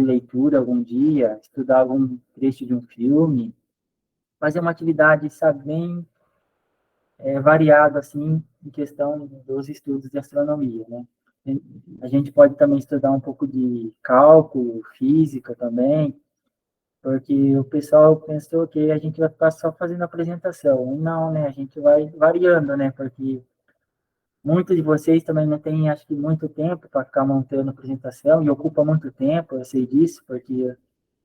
leitura algum dia, estudar algum trecho de um filme, fazer uma atividade, sabe, bem variada, assim, em questão dos estudos de astronomia, né? A gente pode também estudar um pouco de cálculo, física também, porque o pessoal pensou que a gente vai ficar só fazendo apresentação. E não, né? A gente vai variando, né? Porque muitos de vocês também não têm, acho que, muito tempo para ficar montando apresentação, e ocupa muito tempo, eu sei disso, porque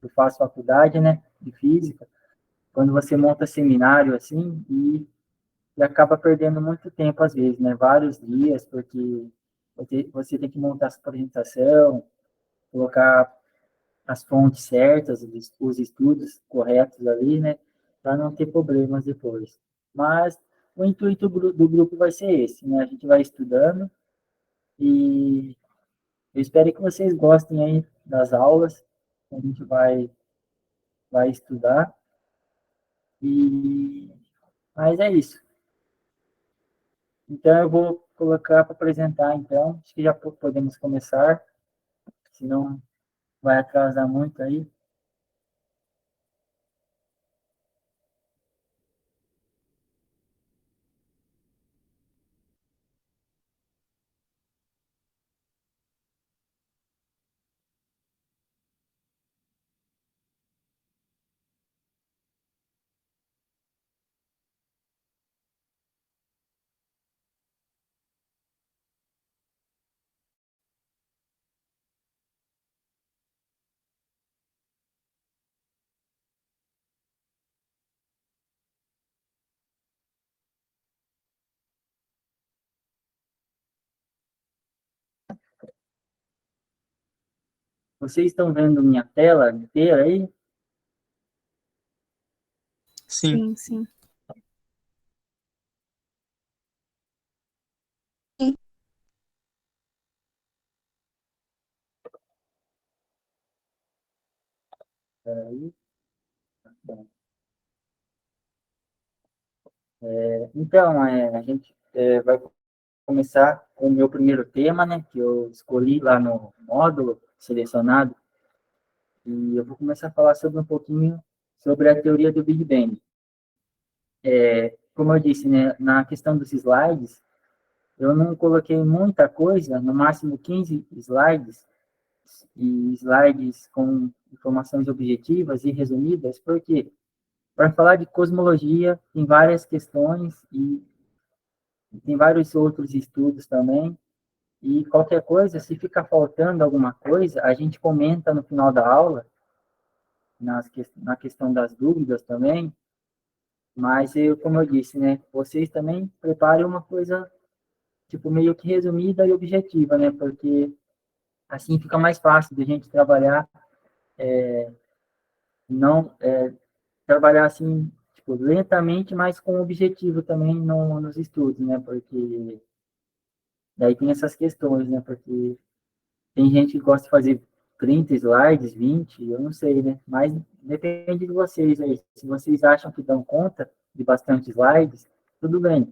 eu faço faculdade, né, de física. Quando você monta seminário, assim, e acaba perdendo muito tempo, às vezes, né? Vários dias, porque você tem que montar essa apresentação, colocar as fontes certas, os estudos corretos ali, né? Para não ter problemas depois. Mas o intuito do grupo vai ser esse, né? A gente vai estudando e eu espero que vocês gostem aí das aulas. A gente vai estudar. E... Mas é isso. Então, eu vou colocar para apresentar, então. Acho que já podemos começar, senão vai atrasar muito aí. Vocês estão vendo minha tela inteira aí? Sim. Sim, sim. Aí. Bom. Então, a gente vai começar com o meu primeiro tema, né, que eu escolhi lá no módulo selecionado, e eu vou começar a falar sobre um pouquinho sobre a teoria do Big Bang. Como eu disse, né, na questão dos slides, eu não coloquei muita coisa, no máximo 15 slides, e slides com informações objetivas e resumidas, porque para falar de cosmologia tem várias questões e tem vários outros estudos também, e qualquer coisa, se ficar faltando alguma coisa, a gente comenta no final da aula, na questão das dúvidas também, mas eu, como eu disse, né, vocês também preparem uma coisa, tipo, meio que resumida e objetiva, né, porque assim fica mais fácil de a gente trabalhar, não trabalhar assim, tipo, lentamente, mas com objetivo também nos estudos, né, porque daí tem essas questões, né, porque tem gente que gosta de fazer 30 slides, 20, eu não sei, né? Mas depende de vocês aí. Se vocês acham que dão conta de bastante slides, tudo bem.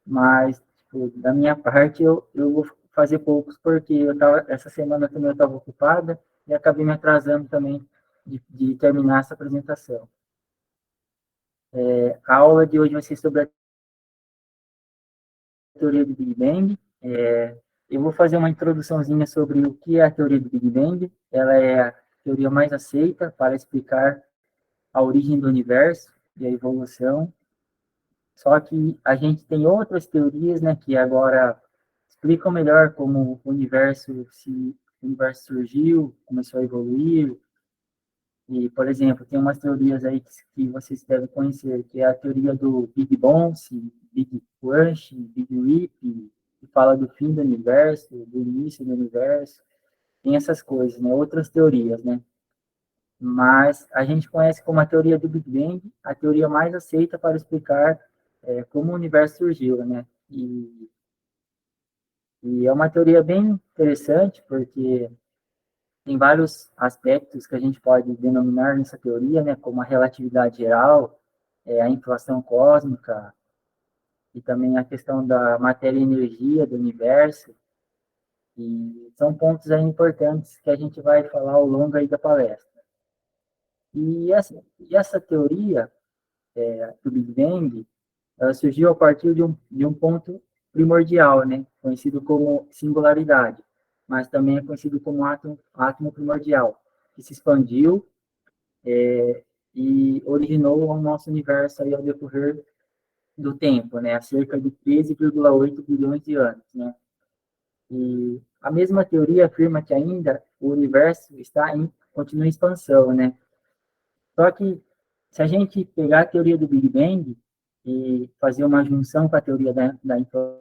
Mas, tipo, da minha parte, eu vou fazer poucos, porque essa semana também eu estava ocupada e acabei me atrasando também de terminar essa apresentação. A aula de hoje vai ser sobre a teoria do Big Bang. Eu vou fazer uma introduçãozinha sobre o que é a teoria do Big Bang. Ela é a teoria mais aceita para explicar a origem do universo e a evolução. Só que a gente tem outras teorias, né, que agora explicam melhor como o universo surgiu, começou a evoluir. E, por exemplo, tem umas teorias aí que vocês devem conhecer, que é a teoria do Big Bounce, Big Crunch, Big Rip, que fala do fim do universo, do início do universo. Tem essas coisas, né? Outras teorias, né? Mas a gente conhece como a teoria do Big Bang, a teoria mais aceita para explicar como o universo surgiu, né? E é uma teoria bem interessante, porque tem vários aspectos que a gente pode denominar nessa teoria, né? Como a relatividade geral, a inflação cósmica, e também a questão da matéria e energia do universo. E são pontos aí importantes que a gente vai falar ao longo aí da palestra. E essa teoria do Big Bang, ela surgiu a partir de um ponto primordial, né, conhecido como singularidade, mas também é conhecido como átomo primordial, que se expandiu e originou o nosso universo aí ao decorrer do tempo, né, há cerca de 13,8 bilhões de anos, né. E a mesma teoria afirma que ainda o universo continua em expansão, né. Só que se a gente pegar a teoria do Big Bang e fazer uma junção com a teoria da inflação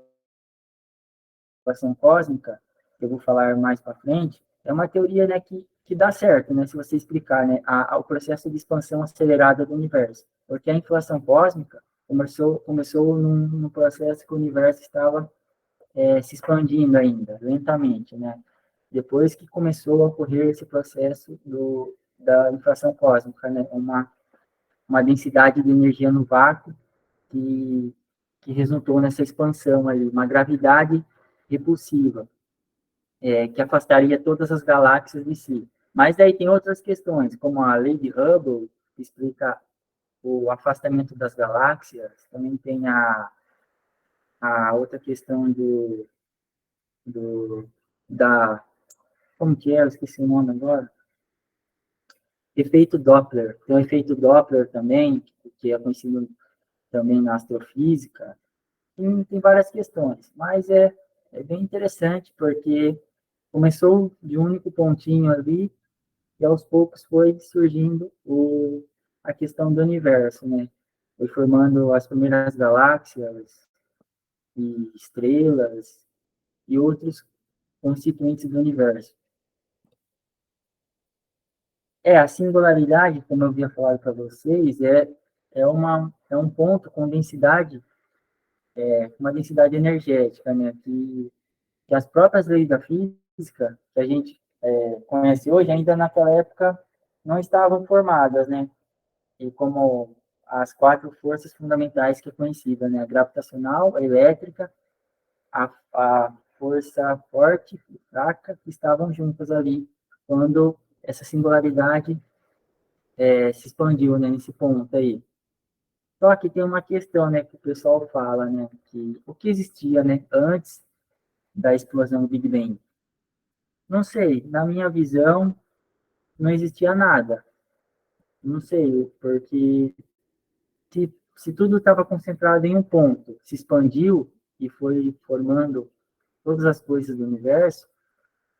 cósmica, que eu vou falar mais para frente, é uma teoria, né, que dá certo, né, se você explicar, né, o processo de expansão acelerada do universo. Porque a inflação cósmica começou num processo que o universo estava se expandindo ainda, lentamente, né? Depois que começou a ocorrer esse processo da inflação cósmica, né? Uma densidade de energia no vácuo que, que resultou nessa expansão ali, uma gravidade repulsiva, que afastaria todas as galáxias de si. Mas daí tem outras questões, como a lei de Hubble, que explica o afastamento das galáxias, também tem a outra questão do, da, como que é, eu esqueci o nome agora, efeito Doppler. Tem o efeito Doppler também, que é conhecido também na astrofísica. Tem várias questões, mas é bem interessante, porque começou de um único pontinho ali, e aos poucos foi surgindo a questão do universo, né? Foi formando as primeiras galáxias e estrelas e outros constituintes do universo. A singularidade, como eu havia falado para vocês, é um ponto com densidade, uma densidade energética, né? Que as próprias leis da física, que a gente conhece hoje, ainda naquela época não estavam formadas, né? E como as quatro forças fundamentais que é conhecida, né? A gravitacional, a elétrica, a força forte e fraca, que estavam juntas ali, quando essa singularidade se expandiu, né, nesse ponto aí. Só que tem uma questão, né, que o pessoal fala, né, que o que existia, né, antes da explosão do Big Bang? Não sei, na minha visão, não existia nada. Não sei, porque se tudo estava concentrado em um ponto, se expandiu e foi formando todas as coisas do universo,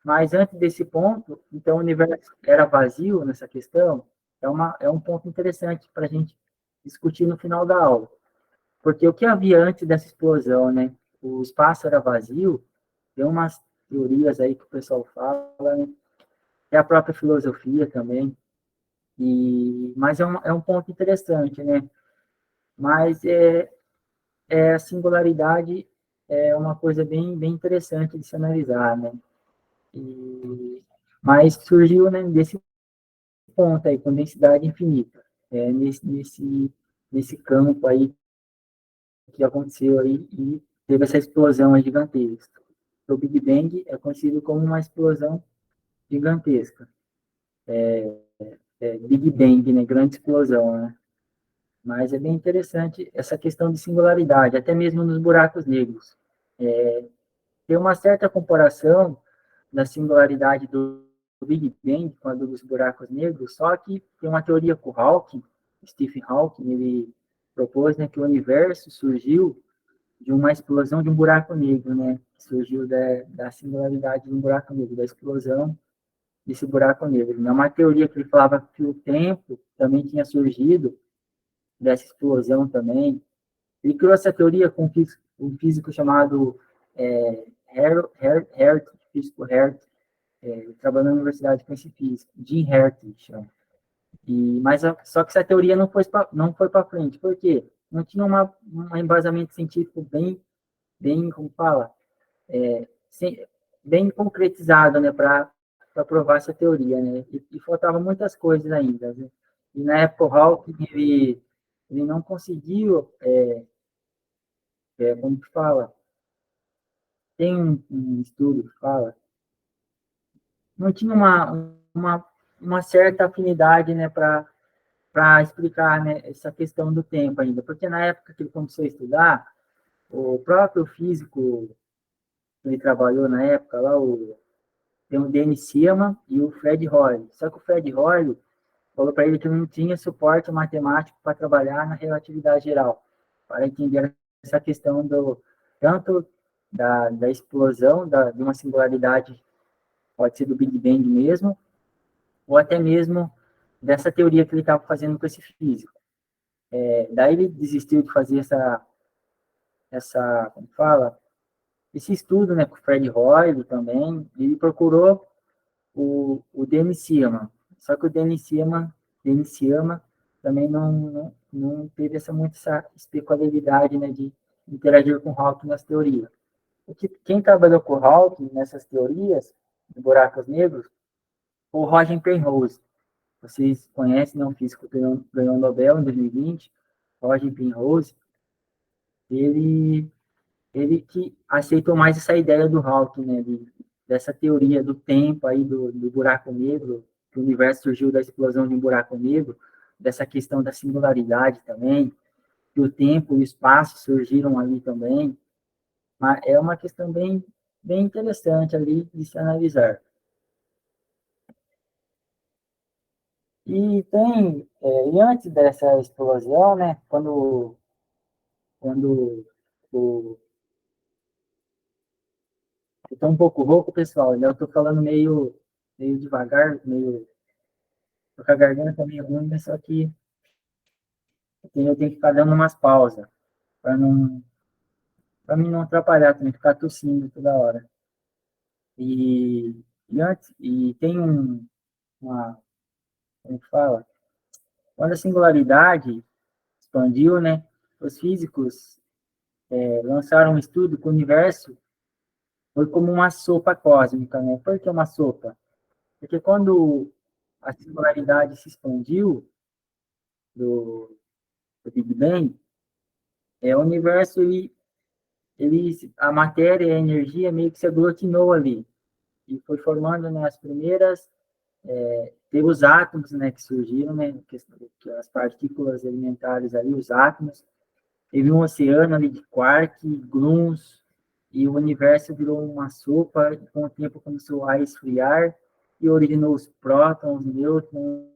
mas antes desse ponto, então o universo era vazio nessa questão, é um ponto interessante para a gente discutir no final da aula. Porque o que havia antes dessa explosão, né? O espaço era vazio, tem umas teorias aí que o pessoal fala, né? E a própria filosofia também. Mas é um ponto interessante, né? Mas a singularidade é uma coisa bem interessante de se analisar, né? Mas surgiu, né, desse ponto aí, com densidade infinita, nesse campo aí que aconteceu aí e teve essa explosão aí gigantesca. O Big Bang é conhecido como uma explosão gigantesca. Big Bang, né? Grande explosão, né? Mas é bem interessante essa questão de singularidade, até mesmo nos buracos negros. Tem uma certa comparação da singularidade do Big Bang com a dos buracos negros, só que tem uma teoria com o Hawking, Stephen Hawking, ele propôs, né, que o universo surgiu de uma explosão de um buraco negro, né? Surgiu da singularidade de um buraco negro, da explosão desse buraco negro. É uma teoria que ele falava que o tempo também tinha surgido dessa explosão também. Ele criou essa teoria com um físico chamado Hertz, físico Hertz, trabalhando na universidade com esse físico, Jim Hertz, chama. Só que essa teoria não foi para frente. Por quê? Não tinha um embasamento científico como fala, sim, bem concretizado, né, para provar essa teoria, né? E faltavam muitas coisas ainda, né? E na época o Hawking, ele não conseguiu, como que fala? Tem um estudo que fala não tinha uma certa afinidade, né, para explicar, né, essa questão do tempo ainda, porque na época que ele começou a estudar, o próprio físico que ele trabalhou na época lá, tem o Dennis Sciama e o Fred Hoyle. Só que o Fred Hoyle falou para ele que não tinha suporte matemático para trabalhar na relatividade geral, para entender essa questão tanto da explosão de uma singularidade, pode ser do Big Bang mesmo, ou até mesmo dessa teoria que ele estava fazendo com esse físico. Daí ele desistiu de fazer como fala, esse estudo, né, com o Fred Hoyle também, e ele procurou o Denis Sciama. Só que o Denis Sciama também não teve essa especularidade, né, de interagir com o Hawking nas teorias. Porque quem trabalhou com o Hawking nessas teorias de buracos negros foi o Roger Penrose. Vocês conhecem, né, um físico que ganhou o Nobel em 2020, Roger Penrose. Ele ele que aceitou mais essa ideia do Hawking, né, dessa teoria do tempo aí do buraco negro, que o universo surgiu da explosão de um buraco negro, dessa questão da singularidade também, que o tempo e o espaço surgiram ali também. Mas é uma questão bem interessante ali de se analisar. E antes dessa explosão, né, quando o eu tô um pouco rouco, pessoal. Eu tô falando meio devagar, tô com a garganta meio ruim, mas só que eu tenho que ficar dando umas pausas para para mim não atrapalhar, também ficar tossindo toda hora. E, e tem como que fala? Quando a singularidade expandiu, né? Os físicos lançaram um estudo que o universo foi como uma sopa cósmica, né? Por que uma sopa? Porque quando a singularidade se expandiu do, do Big Bang, o universo a matéria e a energia meio que se aglutinou ali e foi formando, né, teve os átomos, né, que surgiram, né, que as partículas elementares ali, os átomos, teve um oceano ali de quark, gluons, e o universo virou uma sopa, e com o tempo começou a esfriar, e originou os prótons, nêutrons,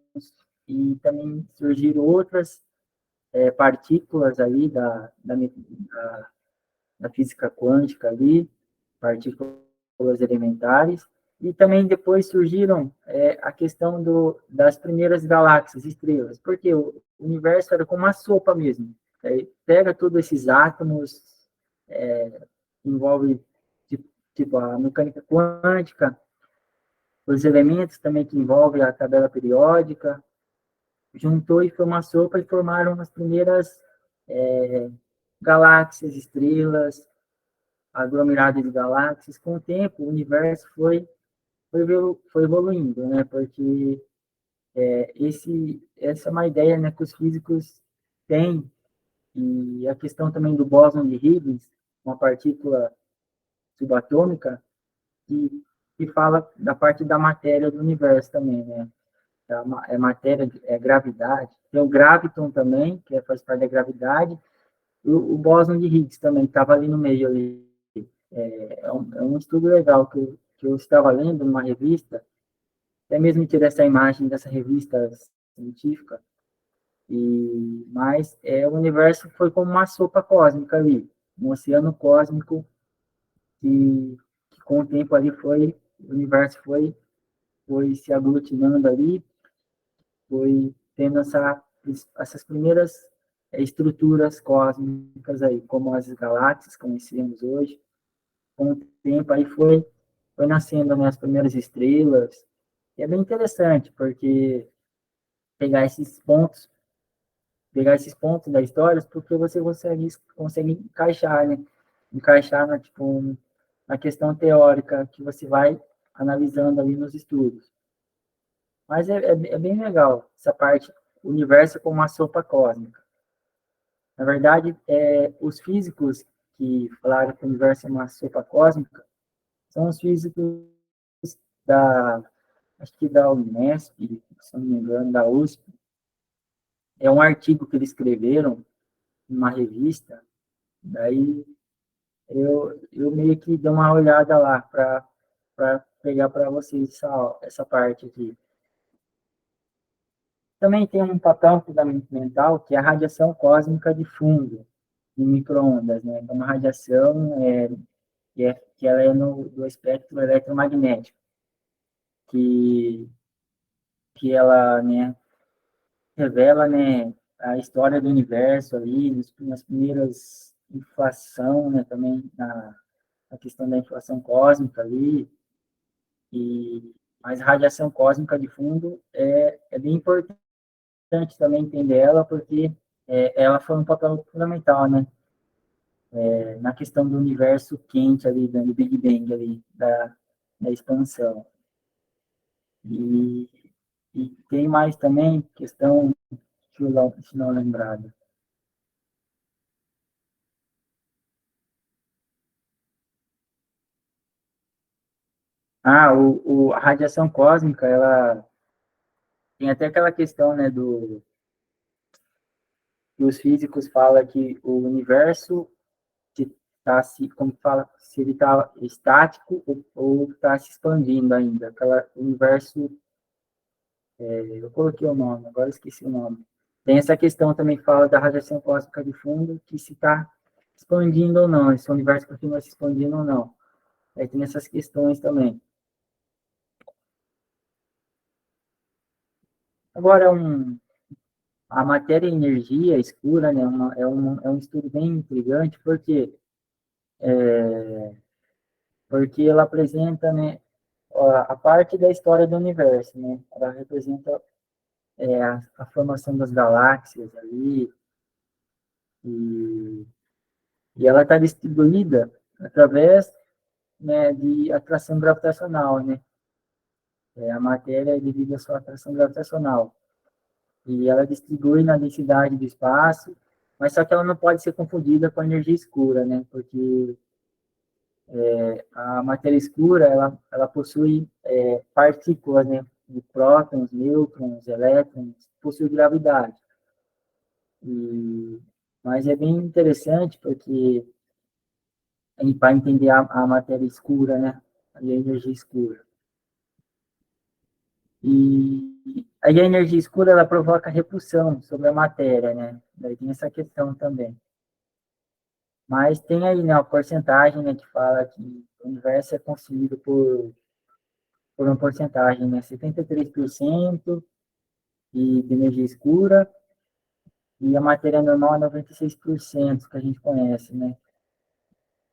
e também surgiram outras partículas ali da física quântica ali, partículas elementares, e também depois surgiram a questão das primeiras galáxias, estrelas, porque o universo era como uma sopa mesmo. Pega todos esses átomos, envolve tipo a mecânica quântica, os elementos também que envolvem a tabela periódica, juntou e foi uma sopa e formaram as primeiras galáxias, estrelas, aglomerado de galáxias. Com o tempo, o universo foi evoluindo, né? Porque essa é uma ideia, né, que os físicos têm, e a questão também do bóson de Higgs, uma partícula subatômica, que fala da parte da matéria do universo também, né? Matéria, gravidade. Tem o graviton também, que faz parte da gravidade, o bóson de Higgs também, que estava ali no meio ali. É um estudo legal que eu estava lendo numa revista, até mesmo tirei essa imagem dessa revista científica, mas o universo foi como uma sopa cósmica ali, um oceano cósmico que com o tempo ali o universo foi se aglutinando ali, foi tendo essas primeiras estruturas cósmicas aí, como as galáxias conhecemos hoje. Com o tempo aí foi nascendo, né, as primeiras estrelas. E é bem interessante, porque pegar esses pontos, pegar esses pontos da história, porque você consegue encaixar, né? Encaixar na questão teórica que você vai analisando ali nos estudos. Mas é bem legal essa parte, o universo como uma sopa cósmica. Na verdade, os físicos que falaram que o universo é uma sopa cósmica são os físicos da, acho que da Unesp, se não me engano, da USP. É um artigo que eles escreveram em uma revista, daí eu meio que dei uma olhada lá para pegar para vocês essa parte aqui. Também tem um papel fundamental que é a radiação cósmica de fundo, em microondas, né? É uma radiação que ela é do espectro eletromagnético, que, que ela, né, revela, né, a história do universo ali, nas primeiras inflação, né, também a questão da inflação cósmica ali, mas a radiação cósmica de fundo é bem importante também entender ela, porque ela foi um papel fundamental, né, na questão do universo quente ali, do Big Bang ali, da expansão. E, e tem mais também questão, deixa eu dar uma lembrada. A radiação cósmica, ela tem até aquela questão, né, que os físicos falam que o universo está se, como fala, se ele está estático ou está se expandindo ainda. Aquela universo, eu coloquei o nome, agora esqueci o nome. Tem essa questão também que fala da radiação cósmica de fundo, que se está expandindo ou não, esse universo continua se expandindo ou não. Aí tem essas questões também. Agora, a matéria e energia escura, né, é um estudo bem intrigante, porque ela apresenta, né, a parte da história do universo, né, ela representa a formação das galáxias ali, e, e ela está distribuída através, né, de atração gravitacional, né, a matéria é devido à sua atração gravitacional, e ela distribui na densidade do espaço, mas só que ela não pode ser confundida com a energia escura, né, porque a matéria escura, ela possui partículas, né, de prótons, nêutrons, elétrons, possui gravidade. E, mas é bem interessante porque para entender a matéria escura, né, e a energia escura. E aí a energia escura ela provoca repulsão sobre a matéria, né? Daí tem essa questão também. Mas tem aí, né, a porcentagem, né, que fala que o universo é consumido por uma porcentagem, né, 73% de energia escura e a matéria normal é 96% que a gente conhece, né?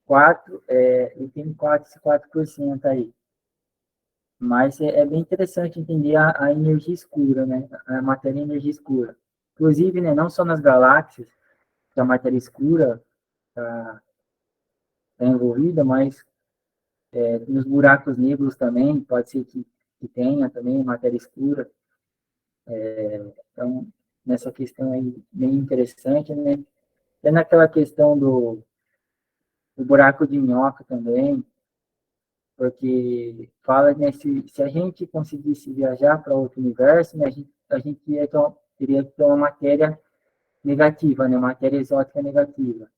4, e tem 4% aí. Mas é bem interessante entender a energia escura, né? A matéria e energia escura. Inclusive, né, não só nas galáxias, que a matéria escura está envolvida, mas nos buracos negros também, pode ser que tenha também matéria escura. Então, nessa questão aí, bem interessante, né? É naquela questão do buraco de minhoca também, porque fala, né, se a gente conseguisse viajar para outro universo, né, a gente teria que ter uma matéria negativa, né, matéria exótica negativa.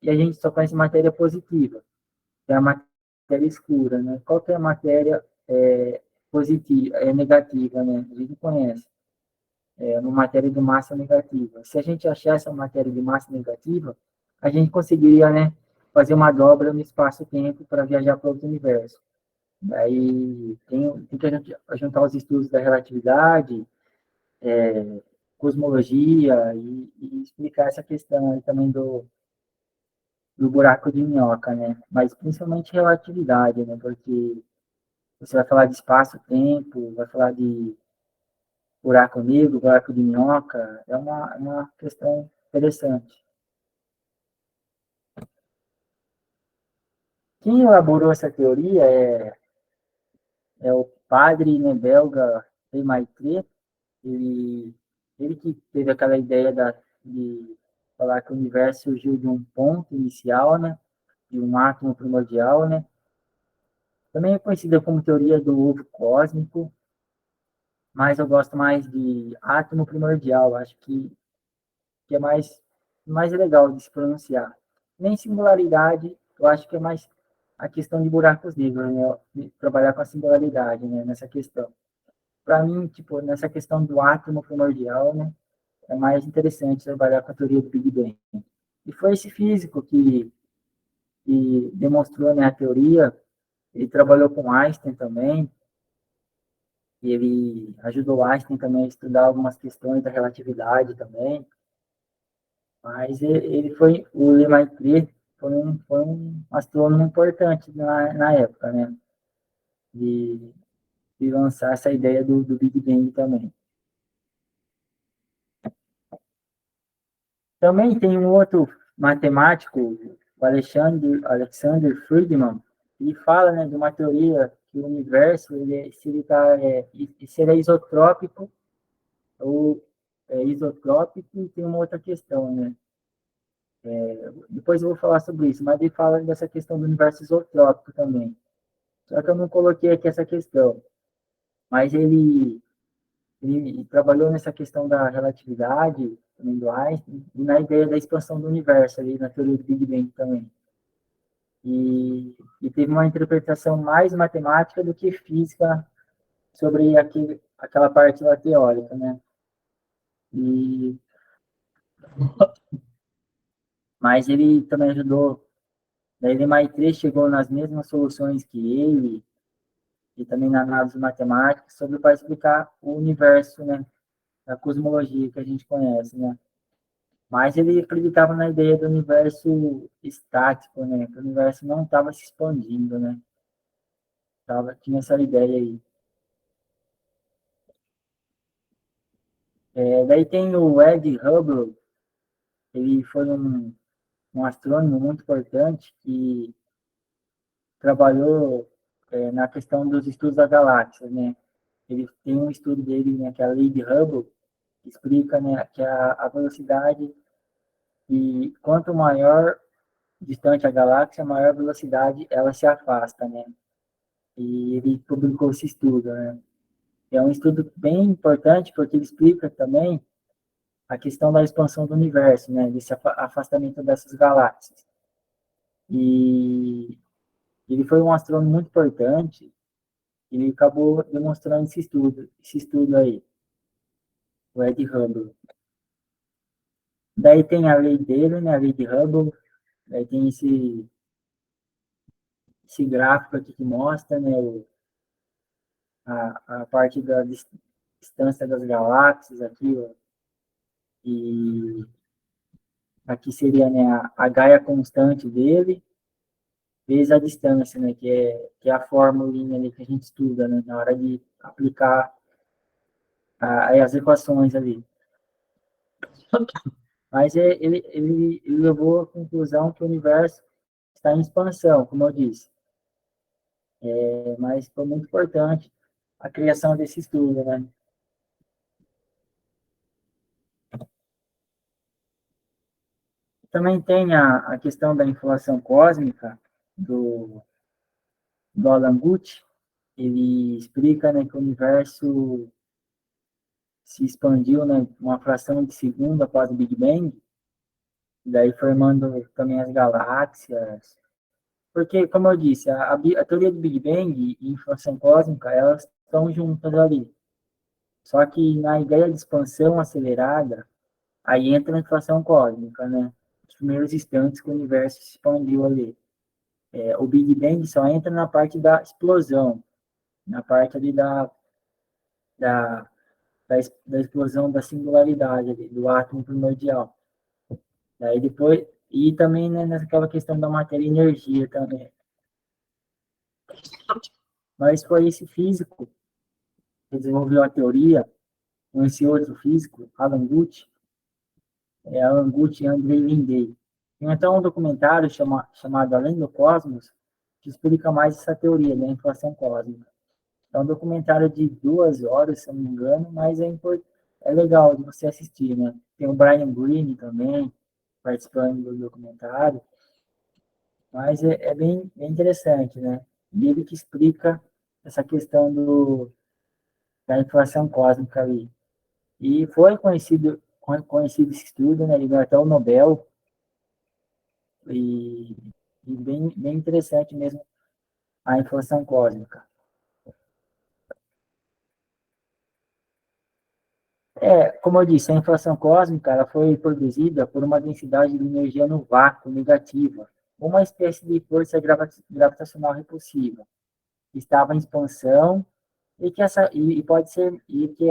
E a gente só conhece matéria positiva, que é a matéria escura, né? Qual que é a matéria positiva, negativa, né? A gente não conhece. É uma matéria de massa negativa. Se a gente achar essa matéria de massa negativa, a gente conseguiria, né, fazer uma dobra no espaço-tempo para viajar para outro universo. Daí tem que juntar os estudos da relatividade, cosmologia e explicar essa questão aí também do buraco de minhoca, né? Mas principalmente relatividade, né? Porque você vai falar de espaço-tempo, vai falar de buraco negro, buraco de minhoca, é uma questão interessante. Quem elaborou essa teoria é o padre, né, belga Lemaitre. ele, ele que teve aquela ideia de falar que o universo surgiu de um ponto inicial, né, de um átomo primordial, né, Também é conhecida como teoria do ovo cósmico, mas eu gosto mais de átomo primordial, acho que é mais legal de se pronunciar. Nem singularidade, eu acho que é mais a questão de buracos negros, né? De trabalhar com a singularidade, né? Nessa questão. Para mim, tipo, nessa questão do átomo primordial, né? É mais interessante trabalhar com a teoria do Big Bang. E foi esse físico que demonstrou, né, a teoria. Ele trabalhou com Einstein também, e ele ajudou Einstein também a estudar algumas questões da relatividade também. Mas ele foi, o Lemaitre foi um astrônomo importante na época, né? De, de lançar essa ideia do Big Bang também. Também tem um outro matemático, o Alexander Friedman, ele fala, né, de uma teoria que o universo, se ele, tá, se ele é isotrópico ou isotrópico, e tem uma outra questão, né? Depois eu vou falar sobre isso, mas ele fala dessa questão do universo isotrópico também. Só que eu não coloquei aqui essa questão. Mas ele trabalhou nessa questão da relatividade, também do Einstein, e na ideia da expansão do universo, ali na teoria do Big Bang também. E teve uma interpretação mais matemática do que física sobre aquela parte lá teórica, né? E, mas ele também ajudou, daí ele mais três chegou nas mesmas soluções que ele, e também na análise matemática, sobre para explicar o universo, né? A cosmologia que a gente conhece, né? Mas ele acreditava na ideia do universo estático, né? Que o universo não estava se expandindo, né? Tinha essa ideia aí. Daí tem o Ed Hubble, ele foi um astrônomo muito importante que trabalhou na questão dos estudos da galáxia, né? Ele tem um estudo dele, né, que é a lei de Hubble, que explica, né, que a velocidade, e quanto maior distante a galáxia, maior velocidade ela se afasta, né? E ele publicou esse estudo, né? É um estudo bem importante porque ele explica também a questão da expansão do universo, né? Desse afastamento dessas galáxias. E ele foi um astrônomo muito importante. Ele acabou demonstrando esse estudo aí, o Ed Hubble. Daí tem a lei dele, né? A lei de Hubble. Daí tem esse gráfico aqui que mostra, né? A parte da distância das galáxias aqui, ó, e aqui seria, né, a Gaia constante dele, vezes a distância, né, que é a formulinha ali que a gente estuda, né, na hora de aplicar as equações ali. Mas ele levou à conclusão que o universo está em expansão, como eu disse. Mas foi muito importante a criação desse estudo, né? Também tem a questão da inflação cósmica do Alan Guth. Ele explica, né, que o universo se expandiu, né, uma fração de segundo após o Big Bang, daí formando também as galáxias. Porque, como eu disse, a teoria do Big Bang e inflação cósmica, elas estão juntas ali. Só que na ideia de expansão acelerada, aí entra a inflação cósmica, né? Os primeiros instantes que o universo se expandiu ali. O Big Bang só entra na parte da explosão, na parte ali da, da explosão da singularidade ali, do átomo primordial. Daí depois, e também, né, naquela questão da matéria e energia também. Mas foi esse físico que desenvolveu a teoria, com esse outro físico, Alan Guth e Andrei Lindei. Tem até um documentário chamado Além do Cosmos, que explica mais essa teoria da inflação cósmica. É um documentário de 2 horas, se eu não me engano, mas é legal de você assistir, né? Tem o Brian Greene também participando do documentário, mas é bem interessante, né? e ele que explica essa questão da inflação cósmica ali. E foi conhecido esse estudo, né? Ele ganhou até o Nobel, e, e bem interessante mesmo a inflação cósmica. Como eu disse, a inflação cósmica ela foi produzida por uma densidade de energia no vácuo negativa, uma espécie de força gravitacional repulsiva, que estava em expansão e pode ser e que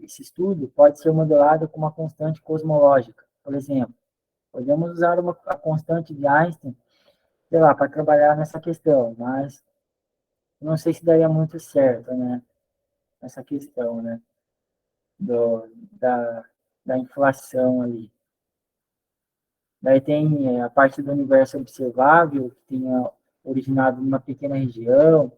esse estudo pode ser modelado com uma constante cosmológica. Por exemplo, podemos usar a constante de Einstein, sei lá, para trabalhar nessa questão, mas não sei se daria muito certo, né? Essa questão, né? Do, da, da inflação ali. Daí tem a parte do universo observável, que tenha originado numa pequena região.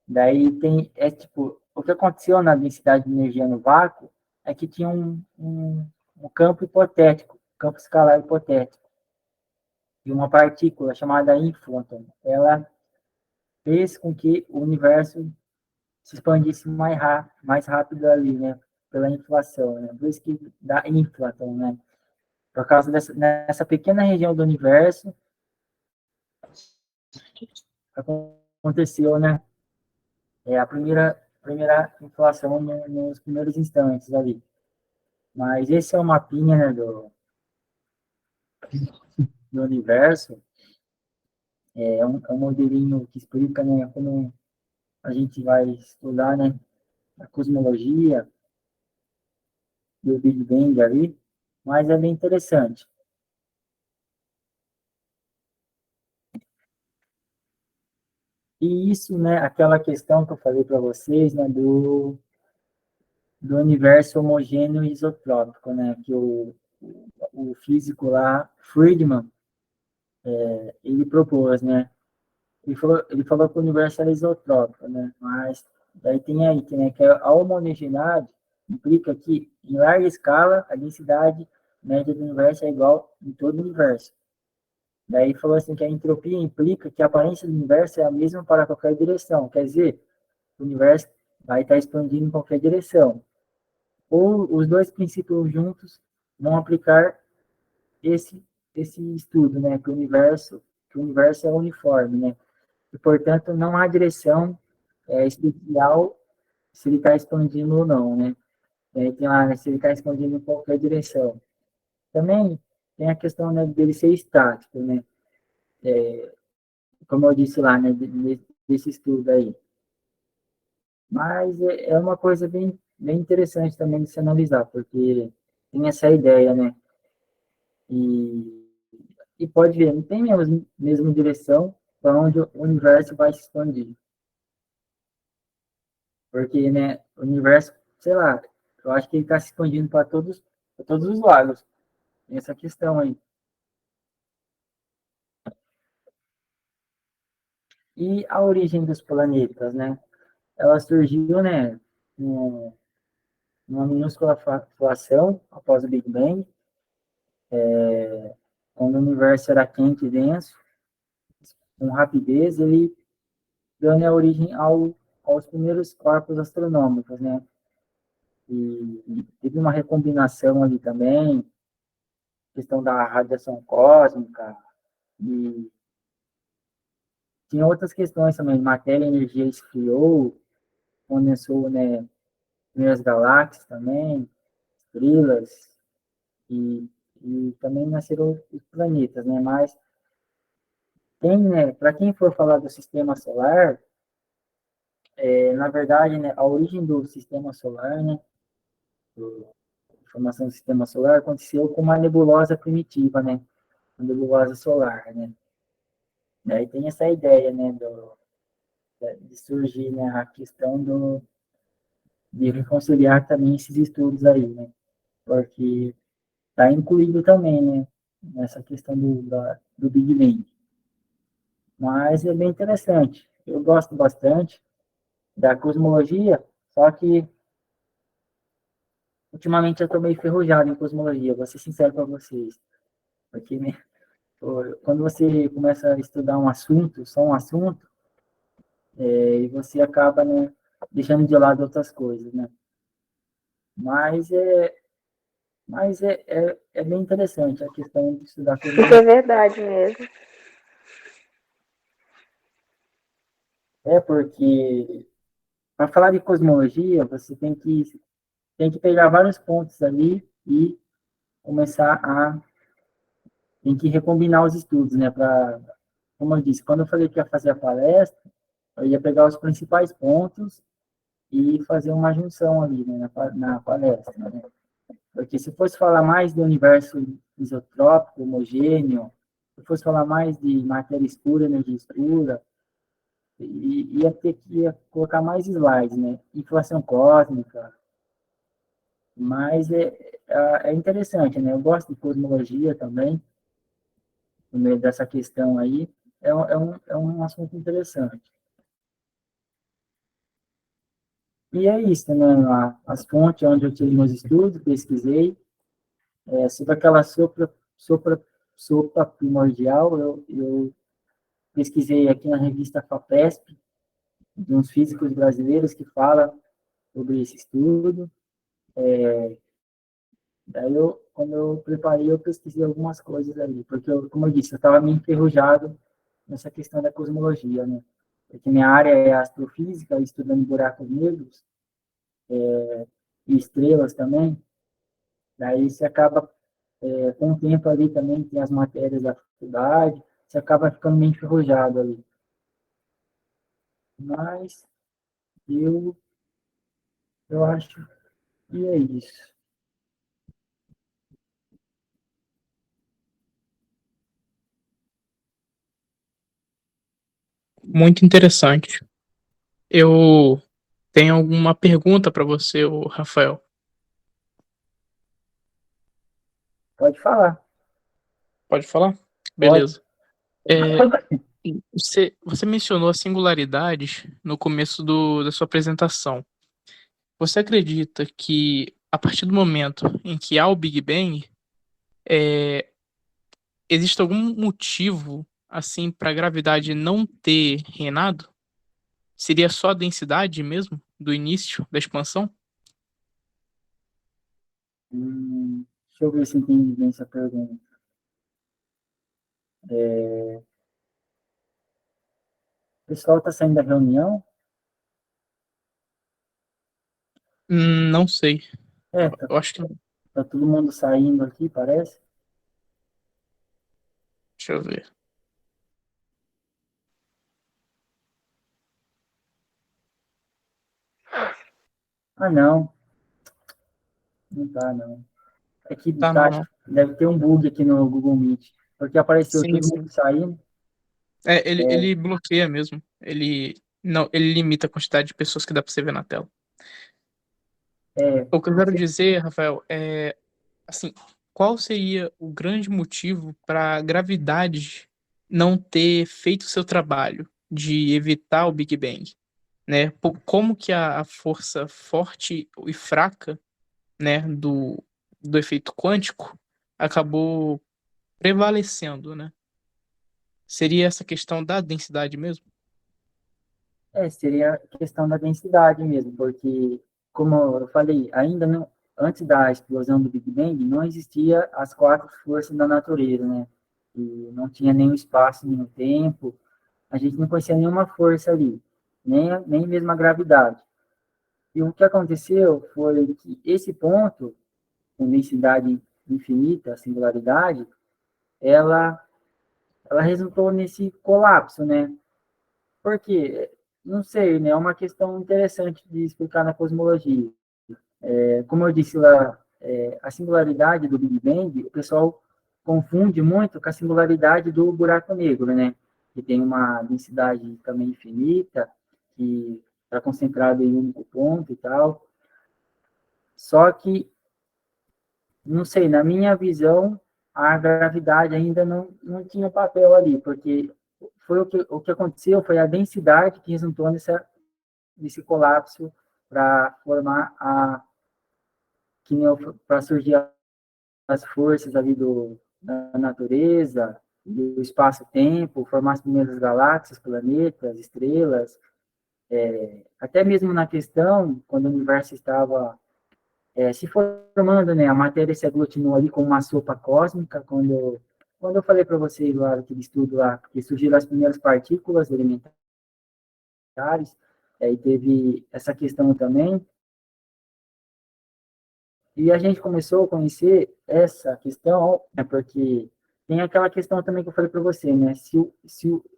Daí tem, tipo, o que aconteceu na densidade de energia no vácuo é que tinha um campo hipotético, campo escalar hipotético, e uma partícula chamada inflaton. Ela fez com que o universo se expandisse mais rápido ali, né? Pela inflação, né? Por isso que dá inflaton, né? Por causa nessa pequena região do universo, aconteceu, né? A primeira inflação nos primeiros instantes ali. Mas esse é o mapinha, né, do universo, é um modelinho que explica, né, como a gente vai estudar, né, a cosmologia e o Big Bang ali, mas é bem interessante. E isso, né, aquela questão que eu falei para vocês, né, do universo homogêneo e isotrópico, né, que o físico lá, Friedman, ele propôs, né, ele falou que o universo era isotrópico, né, mas daí tem aí, que, né, que a homogeneidade implica que, em larga escala, a densidade média do universo é igual em todo o universo. Daí falou assim que a entropia implica que a aparência do universo é a mesma para qualquer direção, quer dizer, o universo vai estar expandindo em qualquer direção. Ou os dois princípios juntos vão aplicar esse esse estudo, né, que o universo é uniforme, né, e portanto não há direção especial se ele está expandindo ou não, né. Tem lá, né, se ele está expandindo em qualquer direção. Também tem a questão, né, dele ser estático, né, como eu disse lá, né, desse estudo aí. Mas é uma coisa bem interessante também de se analisar, porque tem essa ideia, né, e e pode ver, não tem mesmo direção para onde o universo vai se expandir. Porque, né, o universo, sei lá, eu acho que ele está se expandindo para todos os lados. Tem essa questão aí. E a origem dos planetas, né? Ela surgiu, né, numa minúscula flutuação após o Big Bang, quando o universo era quente e denso, com rapidez, ele deu, né, origem aos primeiros corpos astronômicos, né? E teve uma recombinação ali também, questão da radiação cósmica, e tinha outras questões também, matéria e energia esfriou, condensou, né, primeiras galáxias também, estrelas, e, e também nasceram os planetas, né, mas tem, né, para quem for falar do sistema solar, na verdade, né, a origem do sistema solar, né, a formação do sistema solar aconteceu com uma nebulosa primitiva, né, uma nebulosa solar, né. Daí tem essa ideia, né, de surgir, né, a questão de reconciliar também esses estudos aí, né, porque está incluído também, né, nessa questão do Big Bang. Mas é bem interessante. Eu gosto bastante da cosmologia, só que ultimamente eu estou meio enferrujado em cosmologia, vou ser sincero para vocês. Porque, né, quando você começa a estudar um assunto, só um assunto, e você acaba, né, deixando de lado outras coisas, né? Mas é bem interessante a questão de estudar Isso é cosmologia. verdade mesmo. É porque, para falar de cosmologia, você tem que pegar vários pontos ali e começar a tem que recombinar os estudos, né? Como eu disse, quando eu falei que ia fazer a palestra, eu ia pegar os principais pontos e fazer uma junção ali, né, na palestra, né? Porque se fosse falar mais do universo isotrópico, homogêneo, se fosse falar mais de matéria escura, energia escura, ia ter que colocar mais slides, né? Inflação cósmica, mas é interessante, né? Eu gosto de cosmologia também, no meio dessa questão aí, é um assunto interessante. E é isso, né? As fontes onde eu tive meus estudos, pesquisei, sobre aquela sopra, sopa primordial, eu pesquisei aqui na revista FAPESP, de uns físicos brasileiros que falam sobre esse estudo. Daí, quando eu preparei, eu pesquisei algumas coisas ali, porque, como eu disse, eu estava meio enferrujado nessa questão da cosmologia, né? Porque minha área é astrofísica, estudando buracos negros e estrelas também. Daí você acaba, com o tempo ali também, tem as matérias da faculdade, você acaba ficando meio enferrujado ali. Mas eu, eu acho que é isso. Muito interessante. Eu tenho alguma pergunta para você, Rafael. Pode falar. Pode falar? Pode. Beleza. É, você mencionou as singularidades no começo da sua apresentação. Você acredita que a partir do momento em que há o Big Bang, é, existe algum motivo assim para a gravidade não ter reinado? Seria só a densidade mesmo do início da expansão? Deixa eu ver se entendi bem essa pergunta. O pessoal está saindo da reunião? Não sei. Tá, Eu acho que. tá todo mundo saindo aqui, parece. Deixa eu ver. Ah, não. Não tá, não. É que Tá, tá, não, não. deve ter um bug aqui no Google Meet. Porque apareceu Sim, todo mundo sim. saindo. Ele bloqueia mesmo. Ele não, ele limita a quantidade de pessoas que dá pra você ver na tela. É, O que eu quero dizer, Rafael, é assim, qual seria o grande motivo para a gravidade não ter feito o seu trabalho de evitar o Big Bang, né? Como que a força forte e fraca, né, do efeito quântico acabou prevalecendo, né? Seria essa questão da densidade mesmo? seria a questão da densidade mesmo, porque, como eu falei, ainda não, antes da explosão do Big Bang, não existia as quatro forças da natureza, né? E não tinha nenhum espaço, nenhum tempo, a gente não conhecia nenhuma força ali, nem mesmo a gravidade. E o que aconteceu foi que esse ponto, com densidade infinita, a singularidade, ela, ela resultou nesse colapso, né? Porque, não sei, né? É uma questão interessante de explicar na cosmologia. Como eu disse lá, a singularidade do Big Bang, o pessoal confunde muito com a singularidade do buraco negro, né? Que tem uma densidade também infinita, que está concentrado em um único ponto e tal. Só que, não sei, na minha visão, a gravidade ainda não tinha papel ali, porque foi o que aconteceu, foi a densidade que resultou nesse colapso para formar para surgir as forças ali da natureza, do espaço-tempo, formar as primeiras galáxias, planetas, estrelas. Até mesmo na questão, quando o universo estava se formando, né, a matéria se aglutinou ali como uma sopa cósmica, quando eu falei para vocês lá, aquele estudo lá, que surgiram as primeiras partículas elementares, e teve essa questão também, e a gente começou a conhecer essa questão, né, porque tem aquela questão também que eu falei para você, né,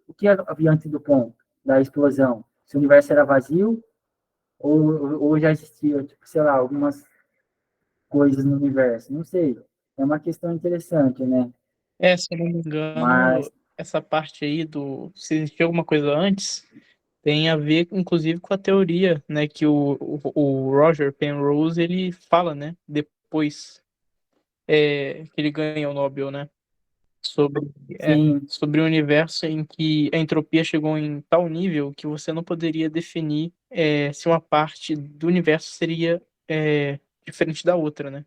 o que havia antes do ponto, da explosão, se o universo era vazio, ou já existia, tipo, sei lá, algumas coisas no universo, não sei, é uma questão interessante, né, Se eu não me engano, mas, essa parte aí se existia alguma coisa antes, tem a ver, inclusive, com a teoria, né, que o Roger Penrose, ele fala, né, depois que ele ganha o Nobel, né, sobre, sim, sobre o universo em que a entropia chegou em tal nível que você não poderia definir se uma parte do universo seria diferente da outra, né?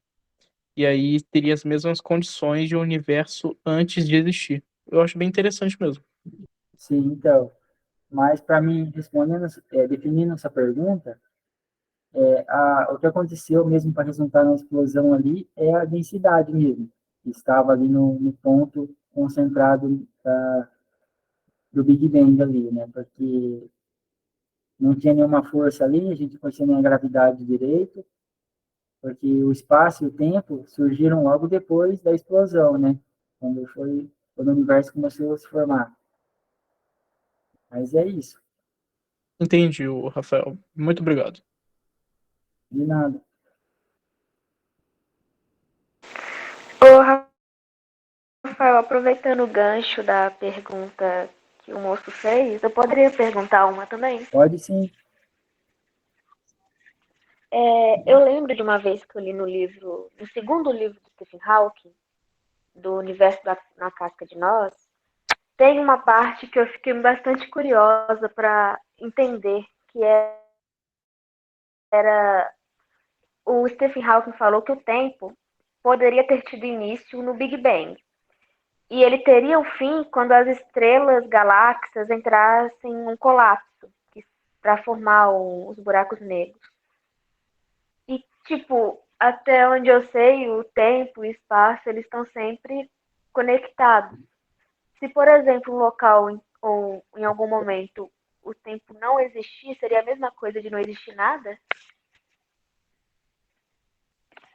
E aí teria as mesmas condições de um universo antes de existir. Eu acho bem interessante mesmo. sim, então, mas para mim, respondendo, definindo essa pergunta, o que aconteceu mesmo para resultar na explosão ali é a densidade mesmo, que estava ali no ponto concentrado do Big Bang ali, né? Porque não tinha nenhuma força ali, a gente não conhecia nem a gravidade direito, porque o espaço e o tempo surgiram logo depois da explosão, né? Quando o universo começou a se formar. Mas é isso, Entendi, o Rafael. Muito obrigado. de nada. Ô, Rafael, aproveitando o gancho da pergunta que o moço fez, eu poderia perguntar uma também? Pode sim. Eu lembro de uma vez que eu li no segundo livro do Stephen Hawking, do Universo na Casca de Nós, tem uma parte que eu fiquei bastante curiosa para entender, que era o Stephen Hawking falou que o tempo poderia ter tido início no Big Bang. E ele teria um fim quando as estrelas, galáxias entrassem em um colapso para formar os buracos negros. E, tipo, até onde eu sei, o tempo e o espaço, eles estão sempre conectados. Se, por exemplo, um local ou em algum momento o tempo não existir, seria a mesma coisa de não existir nada?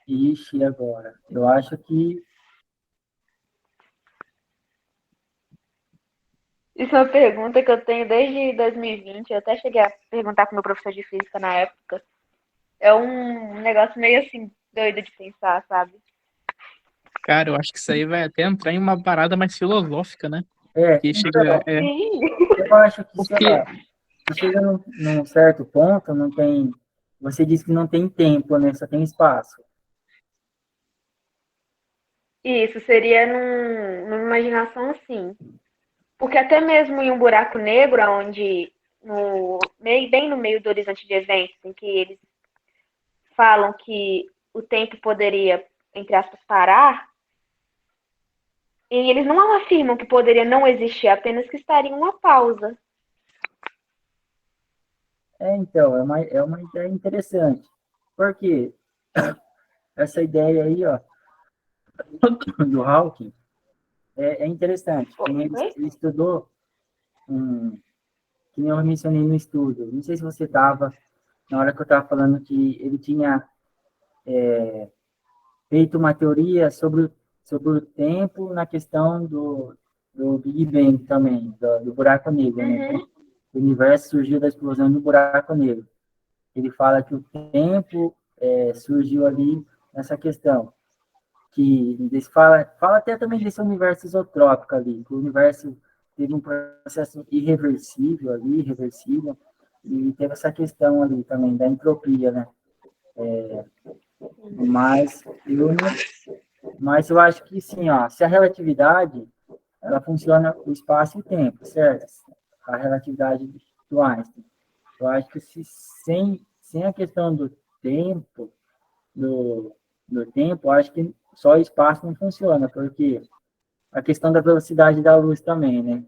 Ixi, agora. Eu acho que Isso é uma pergunta que eu tenho desde 2020. Eu até cheguei a perguntar para o meu professor de física na época. É um negócio meio assim, doido de pensar, sabe? Cara, eu acho que isso aí vai até entrar em uma parada mais filosófica, né? Que chega. então, Sim. eu acho que, sei Porque, lá, você chega num certo ponto, não tem. Você diz que não tem tempo, né? Só tem espaço. Isso seria numa imaginação assim. Porque até mesmo em um buraco negro, onde bem no meio do horizonte de eventos, em que eles falam que o tempo poderia, entre aspas, parar, e eles não afirmam que poderia não existir, apenas que estaria em uma pausa. Então, é uma ideia interessante. Porque essa ideia aí, ó, do Hawking, é interessante. Que nem Oi? ele estudou, um, que nem eu mencionei no estudo. Não sei se você estava, na hora que eu estava falando que ele tinha feito uma teoria sobre o tempo na questão do Big Bang também, do buraco negro, né? Uhum. O universo surgiu da explosão do buraco negro. Ele fala que o tempo surgiu ali nessa questão, que fala até também desse universo isotrópico ali, que o universo teve um processo irreversível ali, irreversível, e teve essa questão ali também da entropia, né? Mas eu não, mas eu acho que sim, ó, se a relatividade ela funciona o espaço e o tempo, certo? A relatividade do Einstein. Eu acho que sem a questão tempo, do, do tempo, eu acho que só o espaço não funciona, porque a questão da velocidade da luz também, né?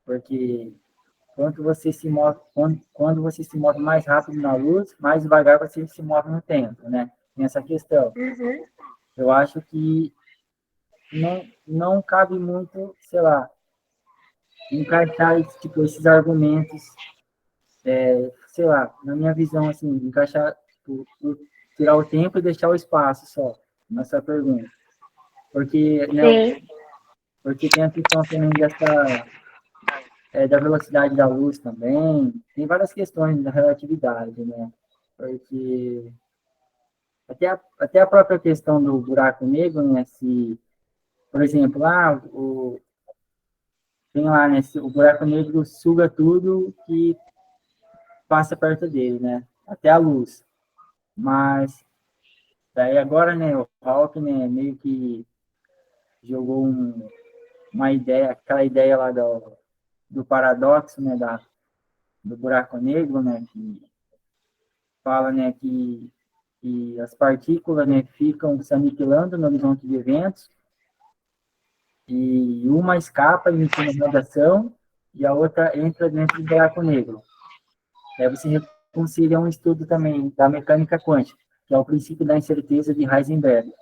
Porque quando você se move mais rápido na luz, mais devagar você se move no tempo, né? Tem essa questão. Uhum. Eu acho que não cabe muito, sei lá, encaixar tipo, esses argumentos, sei lá, na minha visão, assim, encaixar, tipo, tirar o tempo e deixar o espaço só, nessa pergunta. Porque, né, Sim, porque tem a questão também da velocidade da luz também, tem várias questões da relatividade, né? Porque até a própria questão do buraco negro, né? Se, por exemplo, tem lá, né? Se o buraco negro suga tudo que passa perto dele, né? Até a luz. Mas daí agora, né? O Hawking, né? Meio que jogou uma ideia, aquela ideia lá do paradoxo, né? Do buraco negro, né? Que fala, né? Que as partículas, né? Ficam se aniquilando no horizonte de eventos e uma escapa emitindo radiação e a outra entra dentro do buraco negro. Aí você reconcilia um estudo também da mecânica quântica, que é o princípio da incerteza de Heisenberg,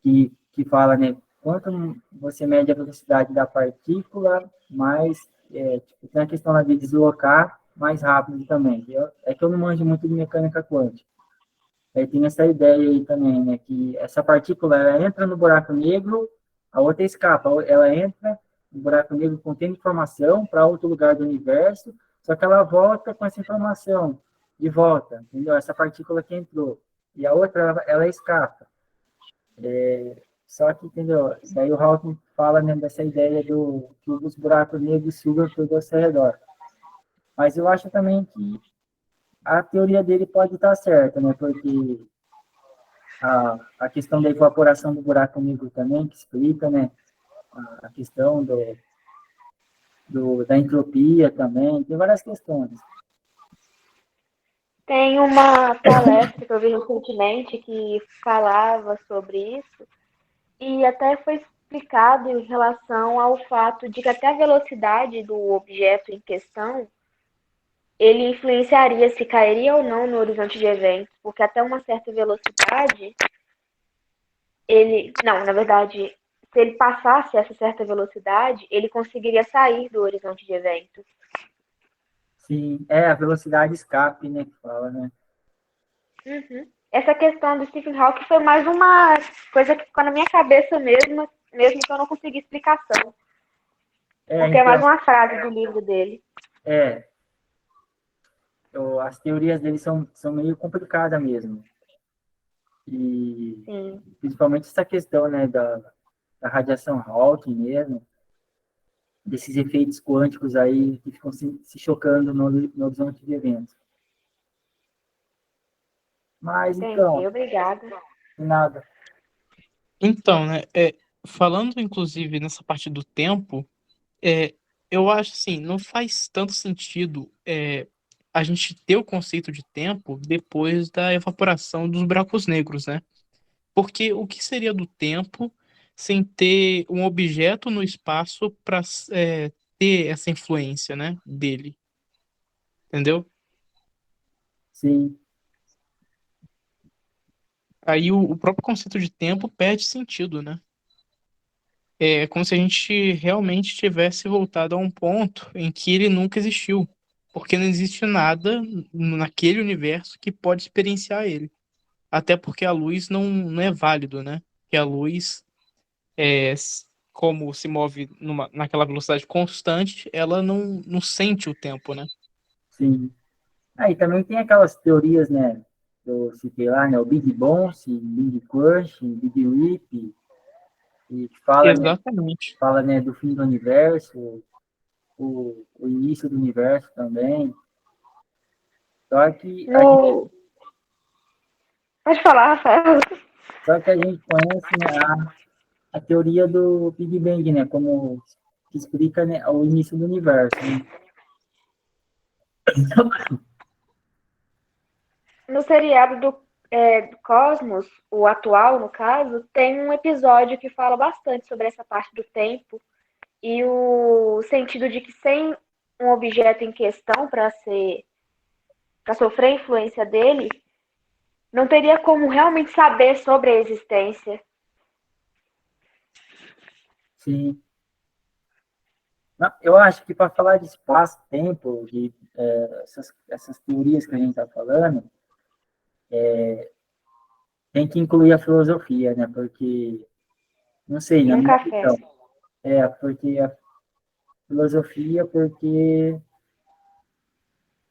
que fala, né, quanto você mede a velocidade da partícula, mais tipo, tem a questão lá de deslocar mais rápido também. É que eu não manjo muito de mecânica quântica. Aí tem essa ideia aí também, né, que essa partícula ela entra no buraco negro, a outra escapa, ela entra no buraco negro contém informação para outro lugar do universo, só que ela volta com essa informação de volta, entendeu? Essa partícula que entrou. E a outra, ela escapa. Só que, entendeu? Daí o Hawking fala, né, dessa ideia que os buracos negros sugam tudo ao seu redor. Mas eu acho também que a teoria dele pode estar certa, né? Porque a questão da evaporação do buraco negro também, que explica, né? A questão da entropia também, tem várias questões. tem uma palestra que eu vi recentemente que falava sobre isso e até foi explicado em relação ao fato de que até a velocidade do objeto em questão ele influenciaria se cairia ou não no horizonte de eventos, porque até uma certa velocidade ele, não, na verdade, se ele passasse essa certa velocidade, ele conseguiria sair do horizonte de eventos. Sim, a velocidade escape, né, que fala, né? Uhum. Essa questão do Stephen Hawking foi mais uma coisa que ficou na minha cabeça mesmo que eu não consegui explicação. Porque é mais Então, uma frase do livro dele. é, as teorias dele são meio complicadas mesmo. E Sim. principalmente essa questão, né, da radiação Hawking mesmo, desses efeitos quânticos aí que ficam se chocando no horizonte de eventos. Mas, Entendi, então, obrigada. nada. Então, né, falando inclusive nessa parte do tempo, é, eu acho assim, não faz tanto sentido a gente ter o conceito de tempo depois da evaporação dos buracos negros, né? Porque o que seria do tempo sem ter um objeto no espaço para ter essa influência, né, dele, entendeu? Sim, Aí o próprio conceito de tempo perde sentido, né? É como se a gente realmente tivesse voltado a um ponto em que ele nunca existiu, porque não existe nada naquele universo que pode experienciar ele. Até porque a luz não é válido, né? Que a luz, como se move naquela velocidade constante, ela não sente o tempo, né? sim. Aí também tem aquelas teorias, né, que eu citei lá, né, o Big Bounce, Big Crunch, Big Rip, e que Exatamente. fala, né, do fim do universo, o início do universo também. Só que a gente, No... Pode falar, Rafael. só que a gente conhece, né, a teoria do Big Bang, né, como que explica, né, o início do universo, né? No seriado do Cosmos, o atual, no caso, tem um episódio que fala bastante sobre essa parte do tempo e o sentido de que sem um objeto em questão para sofrer a influência dele, não teria como realmente saber sobre a existência. Sim. Não, eu acho que para falar de espaço-tempo, de essas teorias que a gente está falando, tem que incluir a filosofia, né? Porque, não sei, E na um minha café. opinião, porque a filosofia, porque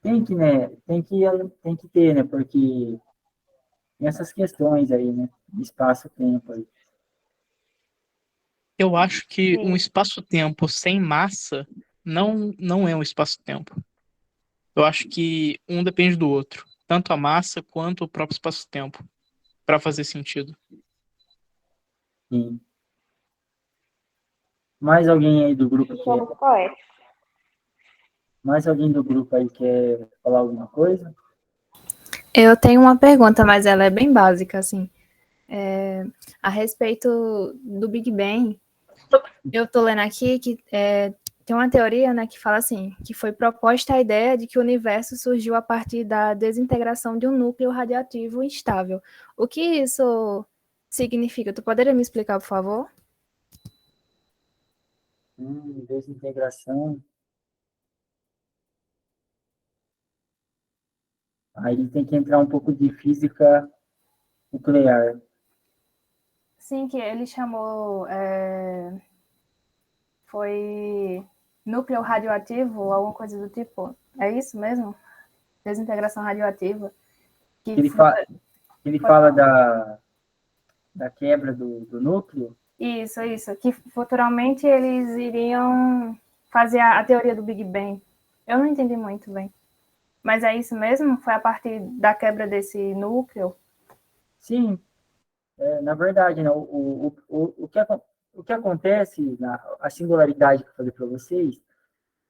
tem que, né? Tem que ter, né? Porque tem essas questões aí, né? De espaço-tempo aí. Eu acho que um Sim. espaço-tempo sem massa não é um espaço-tempo. Eu acho que um depende do outro, tanto a massa quanto o próprio espaço-tempo, para fazer sentido. Sim. Mais alguém aí do grupo quer, Somos poetas. mais alguém do grupo aí quer falar alguma coisa? Eu tenho uma pergunta, mas ela é bem básica, assim. A respeito do Big Bang, eu tô lendo aqui que tem uma teoria, né, que fala assim, que foi proposta a ideia de que o universo surgiu a partir da desintegração de um núcleo radioativo instável. O que isso significa? Tu poderia me explicar, por favor? Desintegração. Aí tem que entrar um pouco de física nuclear. Sim, que ele chamou, foi núcleo radioativo, alguma coisa do tipo. É isso mesmo? Desintegração radioativa. Que Ele, fa ele fala da quebra do núcleo. Isso. Que futuramente eles iriam fazer a teoria do Big Bang. Eu não entendi muito bem. Mas é isso mesmo? Foi a partir da quebra desse núcleo? Sim, na verdade, né, o que acontece, a singularidade que eu falei para vocês,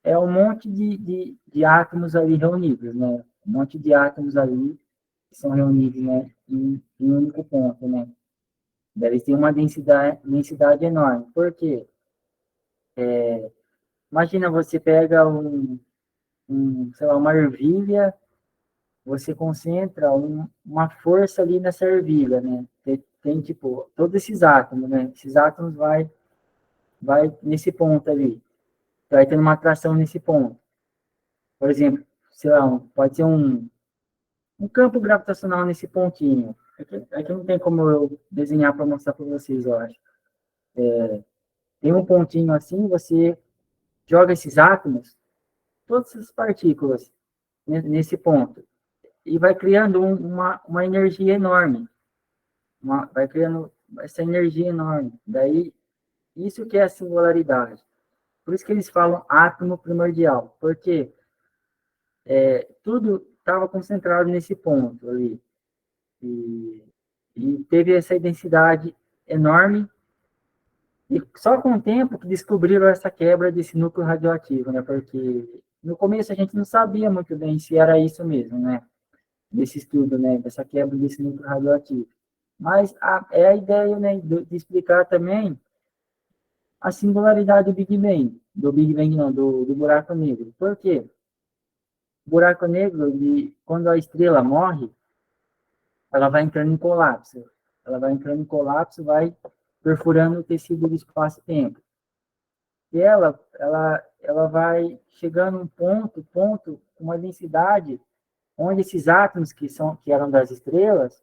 é um monte de átomos ali reunidos, né? Um monte de átomos ali que são reunidos, né, em um único ponto, né? Daí eles têm uma densidade enorme. Por quê? Imagina você pega sei lá, uma ervilha, você concentra uma força ali nessa ervilha, né? Tem, tipo, todos esses átomos, né? Esses átomos vai nesse ponto ali. Vai tendo uma atração nesse ponto. Por exemplo, sei lá, pode ser um campo gravitacional nesse pontinho. Aqui não tem como eu desenhar para mostrar para vocês, eu acho. Tem um pontinho assim, você joga esses átomos, todas essas partículas, nesse ponto. E vai criando uma energia enorme. Vai criando essa energia enorme. Daí, isso que é a singularidade. Por isso que eles falam átomo primordial, porque tudo estava concentrado nesse ponto ali. E, e teve essa densidade enorme, e só com o tempo que descobriram essa quebra desse núcleo radioativo, né? Porque no começo a gente não sabia muito bem se era isso mesmo, né? Desse estudo, né? Dessa quebra desse núcleo radioativo. Mas é a ideia, né, de explicar também a singularidade do Big Bang não, do buraco negro. Por quê? O buraco negro, quando a estrela morre, ela vai entrando em colapso. Ela vai entrando em colapso, vai perfurando o tecido do espaço-tempo. E ela vai chegando a um ponto, com uma densidade, onde esses átomos que eram das estrelas,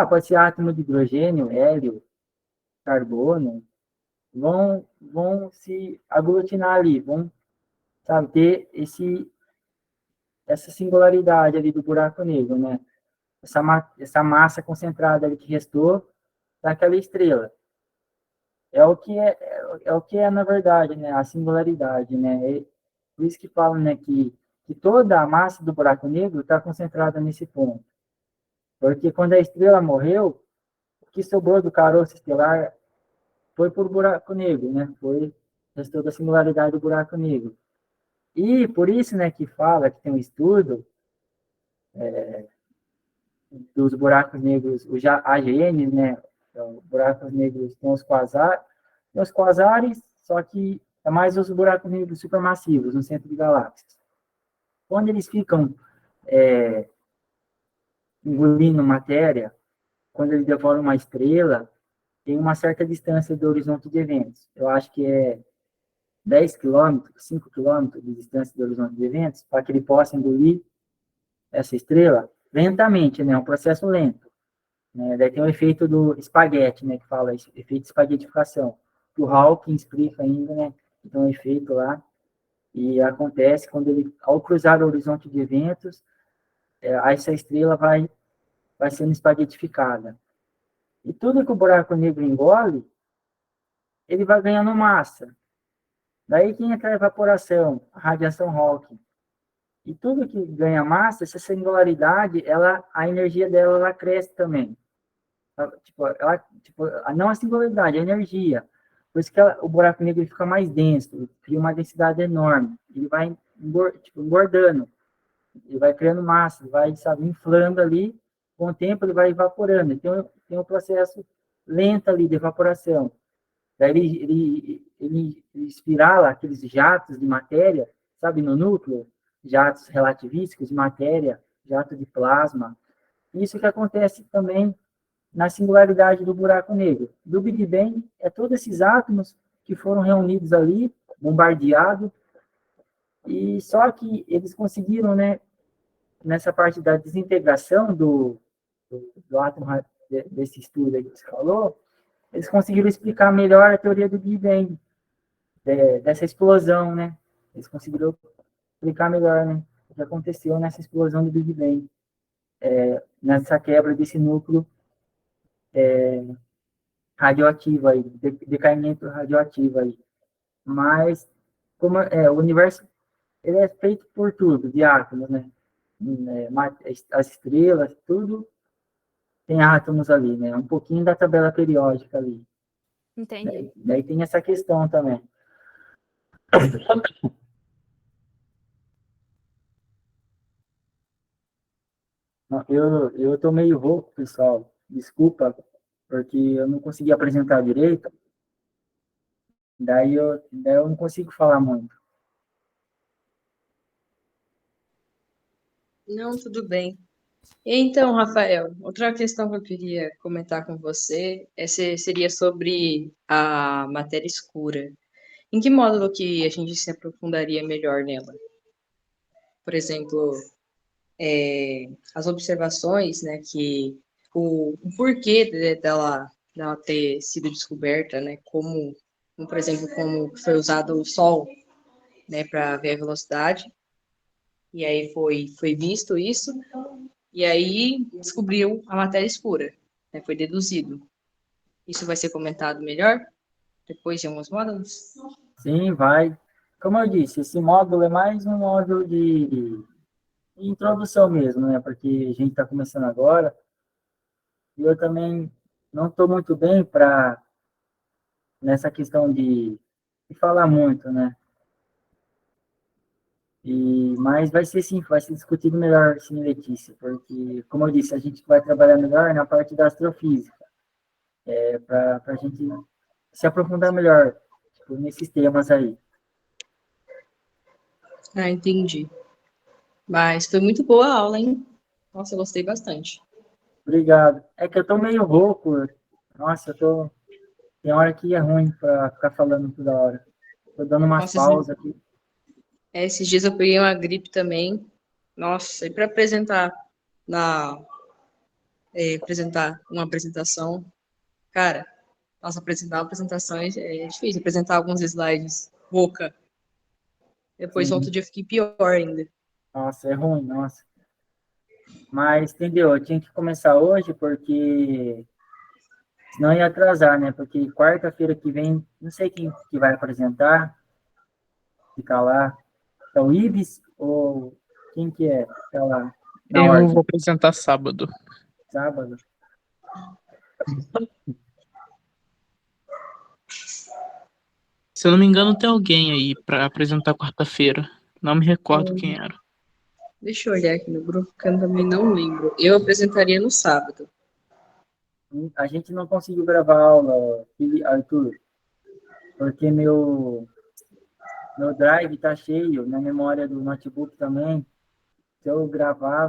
pode ser átomo de hidrogênio, hélio, carbono, vão se aglutinar ali, vão, sabe, ter essa singularidade ali do buraco negro, né? Essa massa concentrada ali que restou daquela estrela. É o que é, na verdade, né? A singularidade, né? Por isso que falam, né, que toda a massa do buraco negro está concentrada nesse ponto. Porque quando a estrela morreu, o que sobrou do caroço estelar foi por buraco negro, né? Restou da singularidade do buraco negro. E por isso, né, que fala que tem um estudo dos buracos negros, os AGN, né? Então, buracos negros tem os quasares, só que é mais os buracos negros supermassivos no centro de galáxias. Quando eles ficam engolindo matéria, quando eles devoram uma estrela, tem uma certa distância do horizonte de eventos. Eu acho que é 10 quilômetros, 5 quilômetros de distância do horizonte de eventos, para que ele possa engolir essa estrela lentamente, né? É um processo lento. Né? Daí tem o efeito do espaguete, né? Que fala efeito de espaguetificação. Que o Hawking explica ainda, né? Então, um efeito lá. E acontece quando ele, ao cruzar o horizonte de eventos, essa estrela vai sendo espaguetificada. E tudo que o buraco negro engole, ele vai ganhando massa. Daí que entra a evaporação, a radiação Hawking. E tudo que ganha massa, essa singularidade, a energia dela ela cresce também. Não a singularidade, a energia. Por isso que o buraco negro fica mais denso, cria uma densidade enorme. Ele vai engordando, ele vai criando massa, ele vai, inflando ali. Com o tempo, ele vai evaporando. Então, tem um processo lento ali de evaporação. Daí ele espirala aqueles jatos de matéria, no núcleo, jatos relativísticos de matéria, jato de plasma. Isso que acontece também na singularidade do buraco negro. Do Big Bang, todos esses átomos que foram reunidos ali, bombardeados, e só que eles conseguiram, né, nessa parte da desintegração do átomo desse estudo aí que você falou, eles conseguiram explicar melhor a teoria do Big Bang, dessa explosão, né? Eles conseguiram explicar melhor, né, o que aconteceu nessa explosão do Big Bang, nessa quebra desse núcleo radioativo aí, decaimento radioativo aí. Mas, como o universo ele é feito por tudo, de átomos, né? As estrelas, tudo tem átomos ali, né? Um pouquinho da tabela periódica ali. Entendi. Daí tem essa questão também. Eu tô meio rouco, pessoal. Desculpa, porque eu não consegui apresentar direito. Daí eu não consigo falar muito. Não, tudo bem. Então, Rafael, outra questão que eu queria comentar com você seria sobre a matéria escura. Em que módulo que a gente se aprofundaria melhor nela? Por exemplo, as observações, né, que o porquê dela ter sido descoberta, né, como, por exemplo, como foi usado o Sol, né, para ver a velocidade, e aí foi visto isso, e aí descobriu a matéria escura, né, foi deduzido. Isso vai ser comentado melhor depois de alguns módulos? Sim, vai. Como eu disse, esse módulo é mais um módulo de introdução mesmo, né? Porque a gente está começando agora. E eu também não estou muito bem nessa questão de falar muito, né? Mas vai ser sim, vai ser discutido melhor, sim, Letícia, porque, como eu disse, a gente vai trabalhar melhor na parte da astrofísica, para a gente se aprofundar melhor nesses temas aí. Ah, entendi. Mas foi muito boa a aula, hein? Nossa, eu gostei bastante. Obrigado. É que eu tô meio rouco. Nossa, tem hora que é ruim para ficar falando toda hora. Tô dando umas Nossa, pausas aqui. esses dias eu peguei uma gripe também. Nossa, e para apresentar uma apresentação, cara, nossa, apresentar apresentações é difícil, apresentar alguns slides, boca. Depois, no Sim. outro dia, eu fiquei pior ainda. Nossa, é ruim, nossa. Mas, entendeu? Eu tinha que começar hoje porque senão ia atrasar, né? Porque quarta-feira que vem, não sei quem que vai apresentar, ficar lá. É o Ibis ou quem que é? Ficar lá na Eu ordem, vou apresentar sábado. sábado. Se eu não me engano, tem alguém aí pra apresentar quarta-feira. Não me recordo quem era. Deixa eu olhar aqui no grupo, que eu também não lembro. Eu apresentaria no sábado. A gente não conseguiu gravar a aula, Arthur, porque Meu drive tá cheio, na memória do notebook também. Se eu gravar,